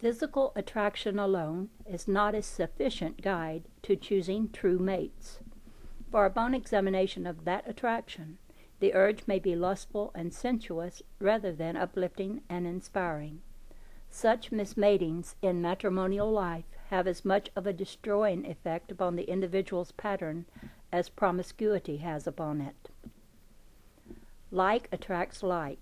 Physical attraction alone is not a sufficient guide to choosing true mates. For upon examination of that attraction, the urge may be lustful and sensuous rather than uplifting and inspiring. Such mismatings in matrimonial life have as much of a destroying effect upon the individual's pattern as promiscuity has upon it. Like attracts like.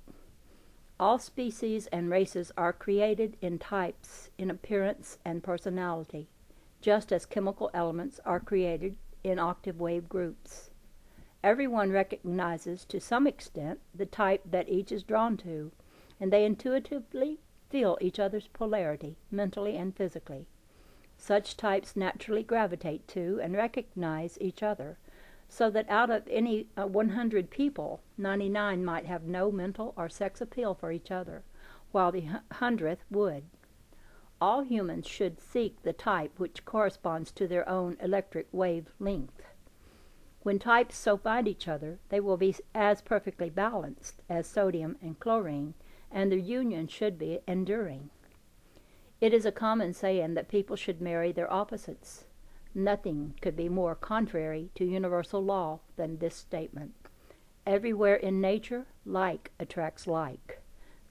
All species and races are created in types in appearance and personality, just as chemical elements are created in octave wave groups. Everyone recognizes to some extent the type that each is drawn to, and they intuitively feel each other's polarity, mentally and physically. Such types naturally gravitate to and recognize each other, so that out of any 100 people, 99 might have no mental or sex appeal for each other, while the 100th would. All humans should seek the type which corresponds to their own electric wave length. When types so find each other, they will be as perfectly balanced as sodium and chlorine, and their union should be enduring. It is a common saying that people should marry their opposites. Nothing could be more contrary to universal law than this statement. Everywhere in nature, like attracts like.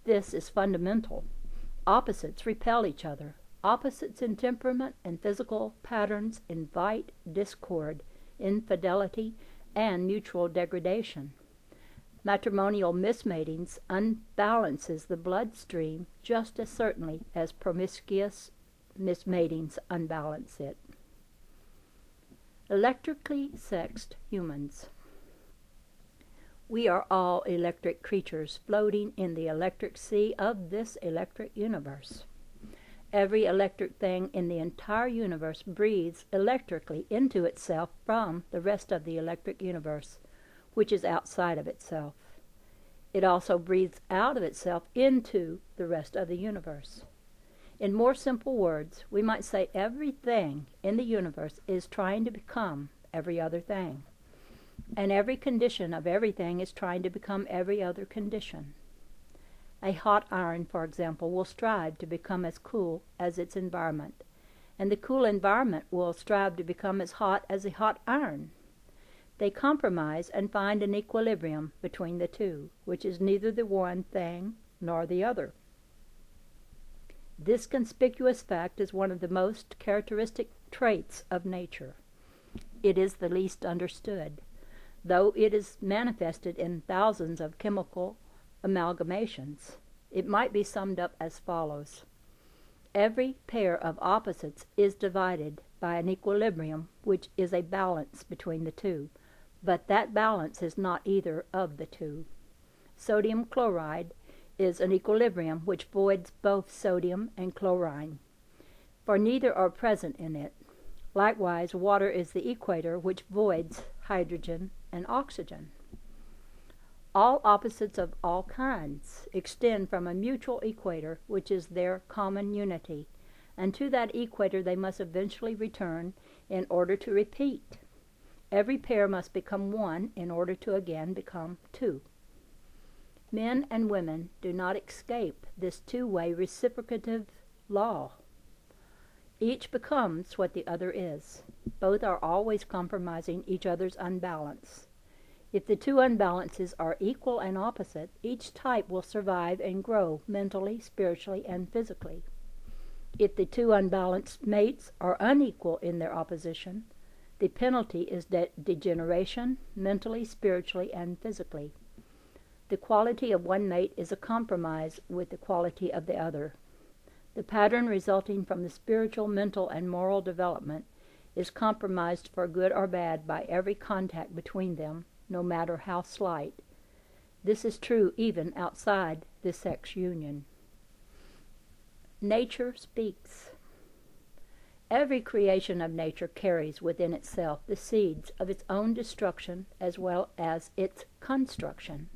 This is fundamental. Opposites repel each other. Opposites in temperament and physical patterns invite discord, infidelity, and mutual degradation. Matrimonial mismatings unbalances the bloodstream just as certainly as promiscuous mismatings unbalance it. Electrically sexed humans. We are all electric creatures floating in the electric sea of this electric universe. Every electric thing in the entire universe breathes electrically into itself from the rest of the electric universe, which is outside of itself. It also breathes out of itself into the rest of the universe. In more simple words, we might say everything in the universe is trying to become every other thing, and every condition of everything is trying to become every other condition. A hot iron, for example, will strive to become as cool as its environment, and the cool environment will strive to become as hot as a hot iron. They compromise and find an equilibrium between the two, which is neither the one thing nor the other. This conspicuous fact is one of the most characteristic traits of nature. It is the least understood, though it is manifested in thousands of chemical amalgamations. It might be summed up as follows. Every pair of opposites is divided by an equilibrium which is a balance between the two, but that balance is not either of the two. Sodium chloride is an equilibrium which voids both sodium and chlorine, for neither are present in it. Likewise, water is the equator which voids hydrogen and oxygen. All opposites of all kinds extend from a mutual equator, which is their common unity, and to that equator they must eventually return in order to repeat. Every pair must become one in order to again become two. Men and women do not escape this two-way reciprocative law. Each becomes what the other is. Both are always compromising each other's unbalance. If the two unbalances are equal and opposite, each type will survive and grow mentally, spiritually, and physically. If the two unbalanced mates are unequal in their opposition, the penalty is degeneration, mentally, spiritually, and physically. The quality of one mate is a compromise with the quality of the other. The pattern resulting from the spiritual, mental, and moral development is compromised for good or bad by every contact between them, no matter how slight. This is true even outside the sex union. Nature speaks. Every creation of nature carries within itself the seeds of its own destruction as well as its construction.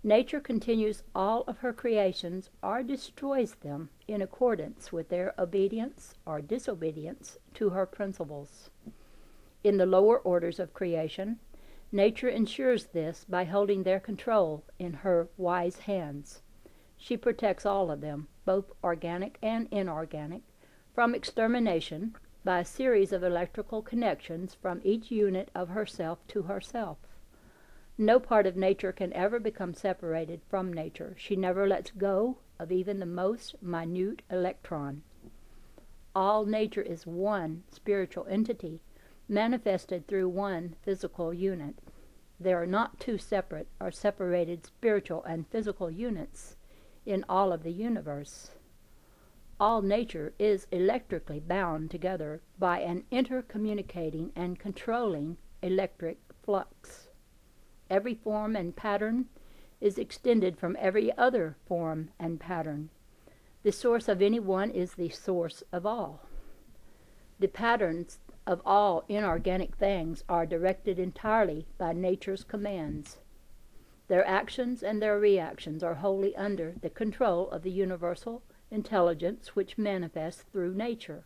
Nature continues all of her creations or destroys them in accordance with their obedience or disobedience to her principles. In the lower orders of creation, nature ensures this by holding their control in her wise hands. She protects all of them, both organic and inorganic, from extermination by a series of electrical connections from each unit of herself to herself. No part of nature can ever become separated from nature. She never lets go of even the most minute electron. All nature is one spiritual entity, manifested through one physical unit. There are not two separate or separated spiritual and physical units in all of the universe. All nature is electrically bound together by an intercommunicating and controlling electric flux. Every form and pattern is extended from every other form and pattern. The source of any one is the source of all. The patterns of all inorganic things are directed entirely by nature's commands. Their actions and their reactions are wholly under the control of the universal intelligence which manifests through nature.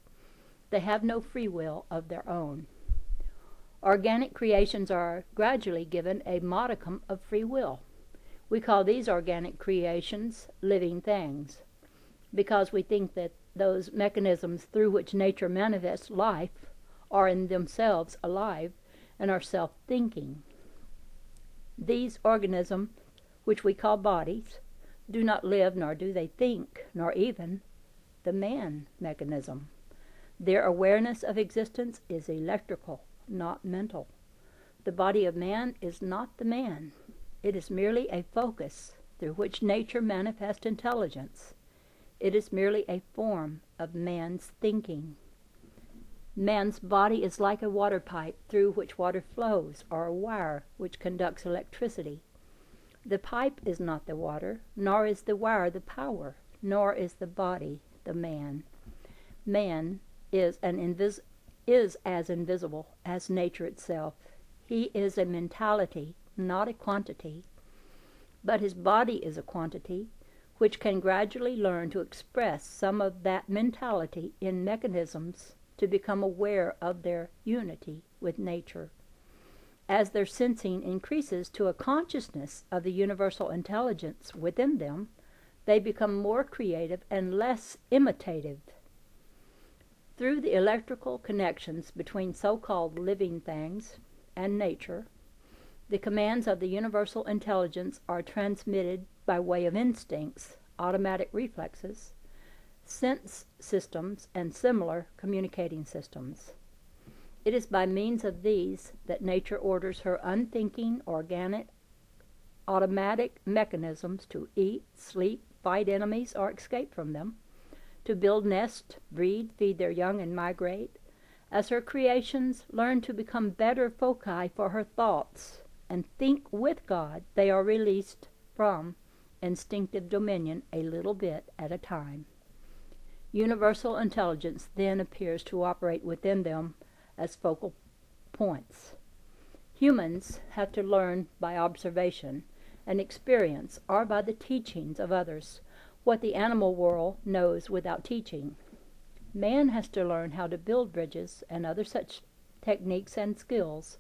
They have no free will of their own. Organic creations are gradually given a modicum of free will. We call these organic creations living things, because we think that those mechanisms through which nature manifests life are in themselves alive and are self-thinking. These organisms, which we call bodies, do not live, nor do they think, nor even the man mechanism. Their awareness of existence is electrical, not mental. The body of man is not the man. It is merely a focus through which nature manifests intelligence. It is merely a form of man's thinking. Man's body is like a water pipe through which water flows, or a wire which conducts electricity. The pipe is not the water, nor is the wire the power, nor is the body the man. Man is as invisible as nature itself. He is a mentality, not a quantity. But his body is a quantity, which can gradually learn to express some of that mentality in mechanisms to become aware of their unity with nature. As their sensing increases to a consciousness of the universal intelligence within them, they become more creative and less imitative. Through the electrical connections between so-called living things and nature, the commands of the universal intelligence are transmitted by way of instincts, automatic reflexes, sense systems, and similar communicating systems. It is by means of these that nature orders her unthinking, organic, automatic mechanisms to eat, sleep, fight enemies, or escape from them, to build nests, breed, feed their young, and migrate. As her creations learn to become better foci for her thoughts and think with God, they are released from instinctive dominion a little bit at a time. Universal intelligence then appears to operate within them as focal points. Humans have to learn by observation and experience, or by the teachings of others, what the animal world knows without teaching. Man has to learn how to build bridges and other such techniques and skills,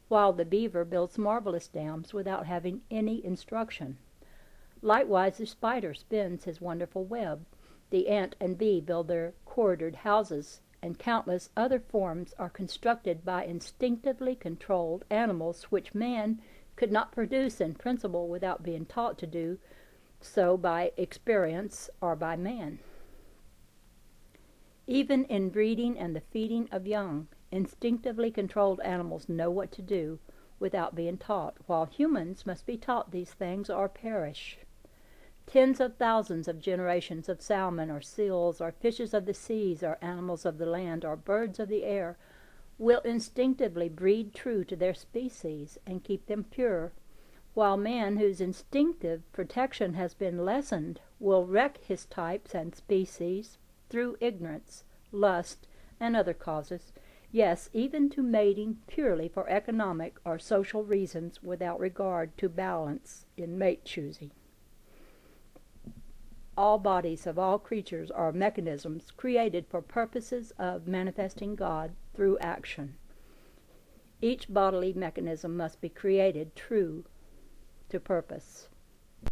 while the beaver builds marvelous dams without having any instruction. Likewise, the spider spins his wonderful web. The ant and bee build their corridored houses, and countless other forms are constructed by instinctively controlled animals which man could not produce in principle without being taught to do so by experience or by man. Even in breeding and the feeding of young, instinctively controlled animals know what to do without being taught, while humans must be taught these things or perish. Tens of thousands of generations of salmon or seals or fishes of the seas or animals of the land or birds of the air will instinctively breed true to their species and keep them pure, while man, whose instinctive protection has been lessened, will wreck his types and species through ignorance, lust, and other causes, yes, even to mating purely for economic or social reasons without regard to balance in mate choosing. All bodies of all creatures are mechanisms created for purposes of manifesting God through action. Each bodily mechanism must be created true to purpose.